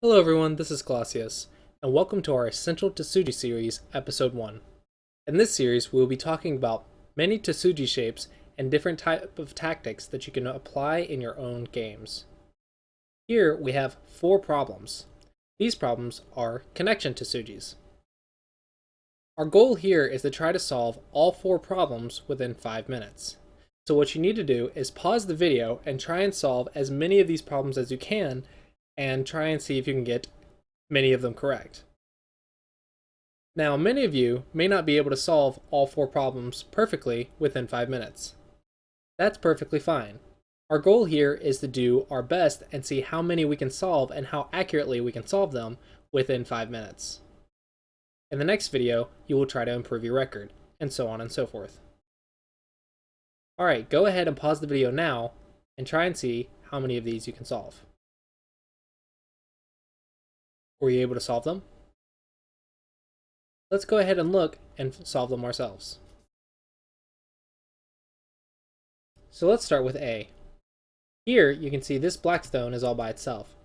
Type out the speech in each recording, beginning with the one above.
Hello everyone, this is Clossi, and welcome to our Essential Tesuji series, Episode 1. In this series, we will be talking about many Tesuji shapes and different type of tactics that you can apply in your own games. Here we have 4 problems. These problems are connection Tesujis. Our goal here is to try to solve all 4 problems within 5 minutes. So what you need to do is pause the video and try and solve as many of these problems as you can and try and see if you can get many of them correct. Now, many of you may not be able to solve all 4 problems perfectly within 5 minutes. That's perfectly fine. Our goal here is to do our best and see how many we can solve and how accurately we can solve them within 5 minutes. In the next video, you will try to improve your record, and so on and so forth. Alright, go ahead and pause the video now and try and see how many of these you can solve. Were you able to solve them? Let's go ahead and look and solve them ourselves. So let's start with A. Here you can see this black stone is all by itself.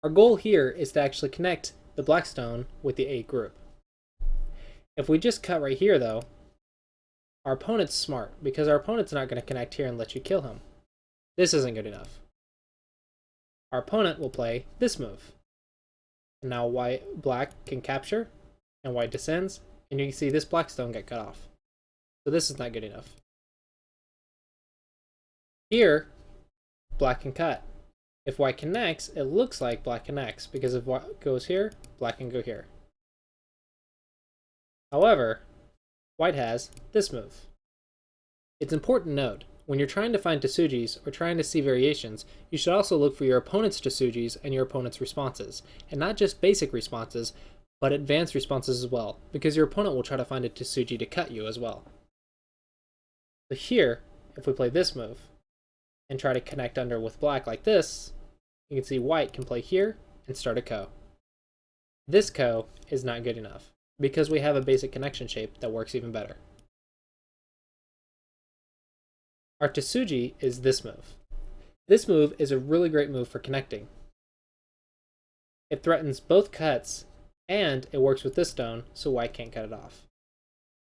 Our goal here is to actually connect the black stone with the A group. If we just cut right here though, our opponent's smart because our opponent's not going to connect here and let you kill him. This isn't good enough. Our opponent will play this move. And now black can capture and white descends, and you can see this black stone get cut off. So this is not good enough. Here, black can cut. If white connects, it looks like black connects, because if white goes here, black can go here. However, white has this move. It's important to note, when you're trying to find Tesujis or trying to see variations, you should also look for your opponent's Tesujis and your opponent's responses, and not just basic responses, but advanced responses as well, because your opponent will try to find a Tesuji to cut you as well. So here, if we play this move, and try to connect under with black like this, you can see white can play here and start a ko. This ko is not good enough, because we have a basic connection shape that works even better. Our Tesuji is this move. This move is a really great move for connecting. It threatens both cuts, and it works with this stone, so white can't cut it off.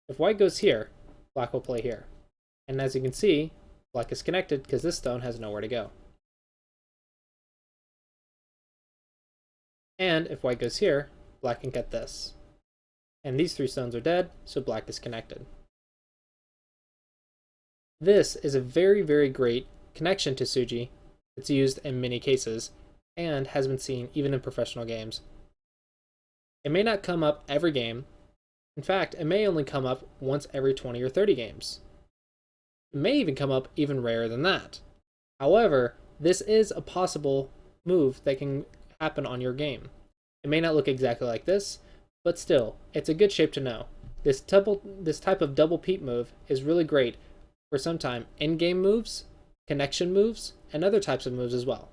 If white goes here, black will play here. And as you can see, black is connected because this stone has nowhere to go. And if white goes here, black can cut this. And these 3 stones are dead, so black is connected. This is a very, very great connection Tesuji that's used in many cases and has been seen even in professional games. It may not come up every game. In fact, it may only come up once every 20 or 30 games. It may even come up even rarer than that. However, this is a possible move that can happen on your game. It may not look exactly like this, but still, it's a good shape to know. This type of double peep move is really great for sometime in-game moves, connection moves, and other types of moves as well.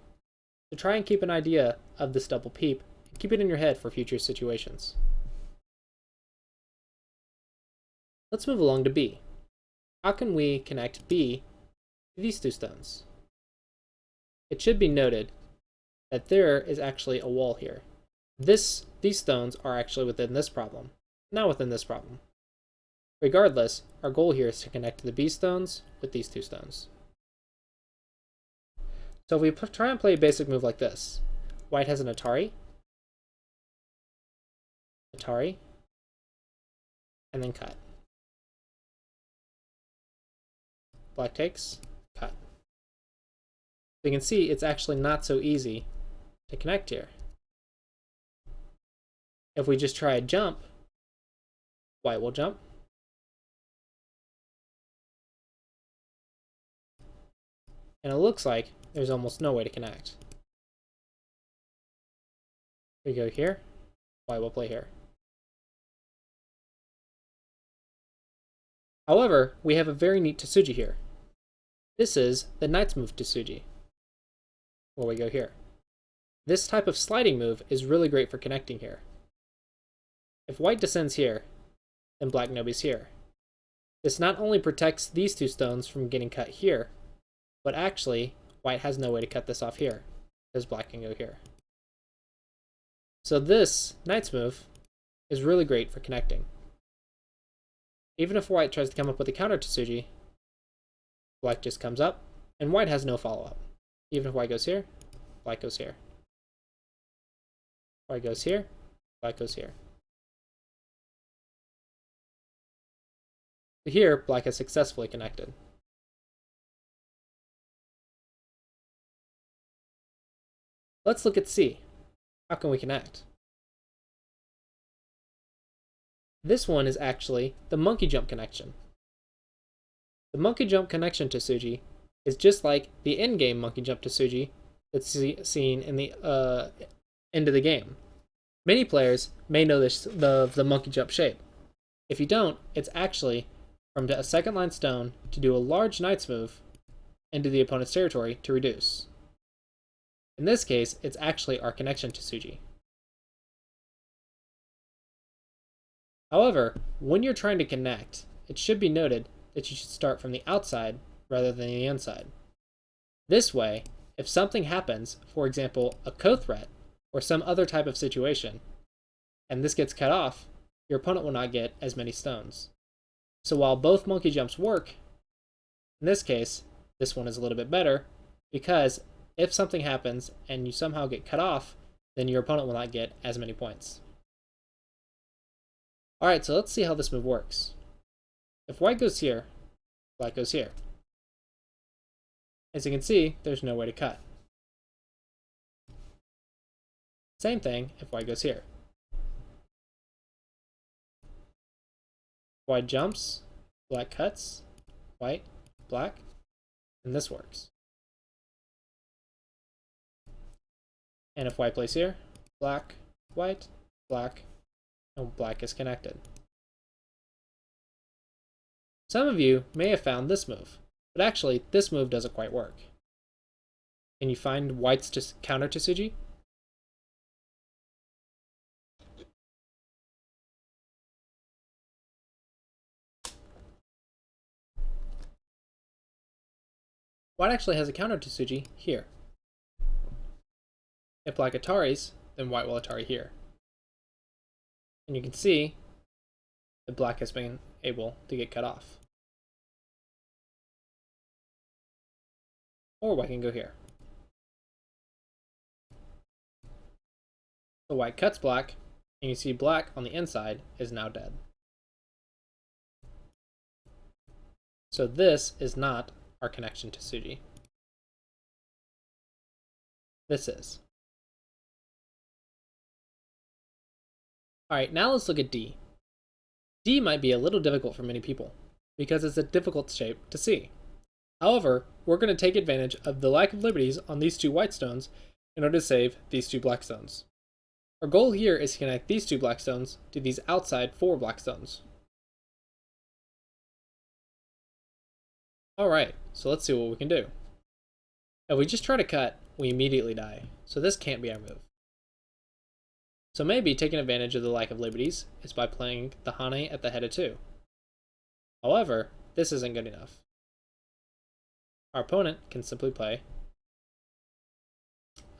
So try and keep an idea of this double peep and keep it in your head for future situations. Let's move along to B. How can we connect B to these 2 stones? It should be noted that there is actually a wall here. These stones are actually within this problem, not within this problem. Regardless, our goal here is to connect the B stones with these 2 stones. So if we try and play a basic move like this, white has an Atari, and then cut. Black takes, cut. So you can see it's actually not so easy to connect here. If we just try a jump, white will jump. And it looks like there's almost no way to connect. We go here, white will play here. However, we have a very neat Tesuji here. This is the knight's move Tesuji, where we go here. This type of sliding move is really great for connecting here. If white descends here, then black nobody's here. This not only protects these 2 stones from getting cut here, but actually, white has no way to cut this off here, because black can go here. So this knight's move is really great for connecting. Even if white tries to come up with a counter to Tesuji, black just comes up, and white has no follow-up. Even if white goes here, black goes here. White goes here, black goes here. So here, black has successfully connected. Let's look at C. How can we connect? This one is actually the monkey jump connection. The monkey jump connection Tesuji is just like the in-game monkey jump Tesuji that's seen in the end of the game. Many players may know the monkey jump shape. If you don't, it's actually from a second line stone to do a large knight's move into the opponent's territory to reduce. In this case, it's actually our connection Tesuji. However, when you're trying to connect, it should be noted that you should start from the outside rather than the inside. This way, if something happens, for example, a co-threat or some other type of situation, and this gets cut off, your opponent will not get as many stones. So while both monkey jumps work, in this case, this one is a little bit better, because if something happens and you somehow get cut off, then your opponent will not get as many points. Alright, so let's see how this move works. If white goes here, black goes here. As you can see, there's no way to cut. Same thing if white goes here. White jumps, black cuts, white, black, and this works. And if white plays here, black, white, black, and black is connected. Some of you may have found this move, but actually this move doesn't quite work. Can you find white's counter Tesuji? White actually has a counter Tesuji here. If black Ataris, then white will Atari here. And you can see that black has been able to get cut off. Or white can go here. So white cuts black, and you see black on the inside is now dead. So this is not our connection to Tesuji. This is. Alright, now let's look at D. D might be a little difficult for many people, because it's a difficult shape to see. However, we're going to take advantage of the lack of liberties on these two white stones in order to save these two black stones. Our goal here is to connect these two black stones to these outside 4 black stones. Alright, so let's see what we can do. If we just try to cut, we immediately die, so this can't be our move. So maybe taking advantage of the lack of liberties is by playing the Hane at the head of 2. However, this isn't good enough. Our opponent can simply play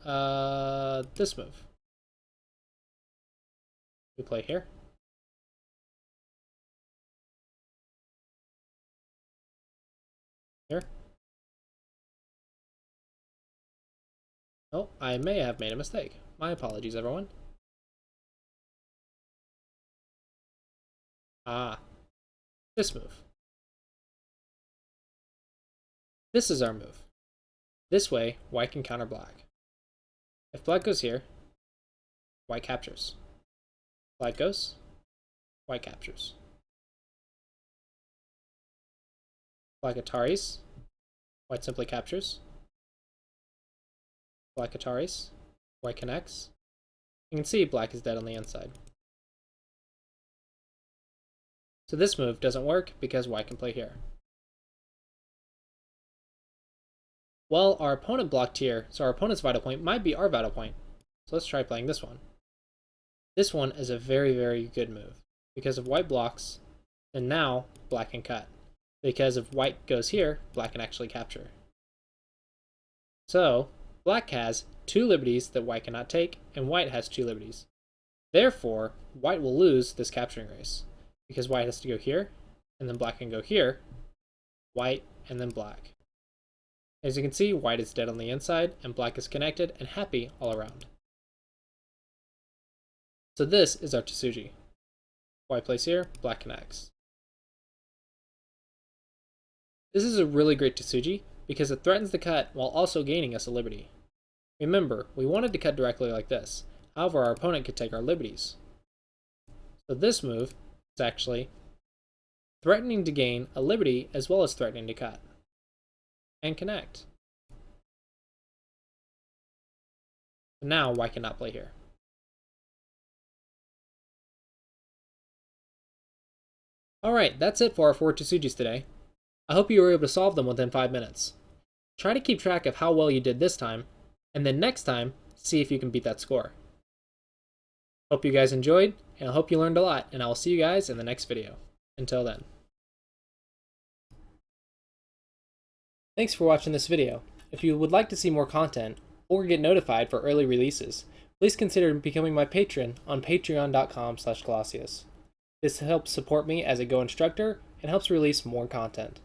this move. We play here. Here. Oh, I may have made a mistake. My apologies, everyone. This move. This is our move. This way, white can counter black. If black goes here, white captures. Black goes, white captures. Black Ataris, white simply captures. Black Ataris, white connects. You can see black is dead on the inside. So this move doesn't work because white can play here. Well, our opponent blocked here, so our opponent's vital point might be our vital point. So let's try playing this one. This one is a very, very good move. Because if white blocks, then now black can cut. Because if white goes here, black can actually capture. So, black has 2 liberties that white cannot take, and white has 2 liberties. Therefore, white will lose this capturing race, because white has to go here, and then black can go here, white, and then black. As you can see, white is dead on the inside, and black is connected and happy all around. So this is our Tesuji. White plays here, black connects. This is a really great Tesuji because it threatens the cut while also gaining us a liberty. Remember, we wanted to cut directly like this, however our opponent could take our liberties. So this move is actually threatening to gain a liberty as well as threatening to cut. And connect. Now white cannot play here. Alright, that's it for our 4 Tesujis today. I hope you were able to solve them within 5 minutes. Try to keep track of how well you did this time, and then next time, see if you can beat that score. Hope you guys enjoyed, and I hope you learned a lot, and I will see you guys in the next video. Until then. Thanks for watching this video. If you would like to see more content, or get notified for early releases, please consider becoming my patron on patreon.com/Clossi. This helps support me as a Go instructor and helps release more content.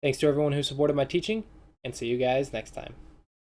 Thanks to everyone who supported my teaching, and see you guys next time.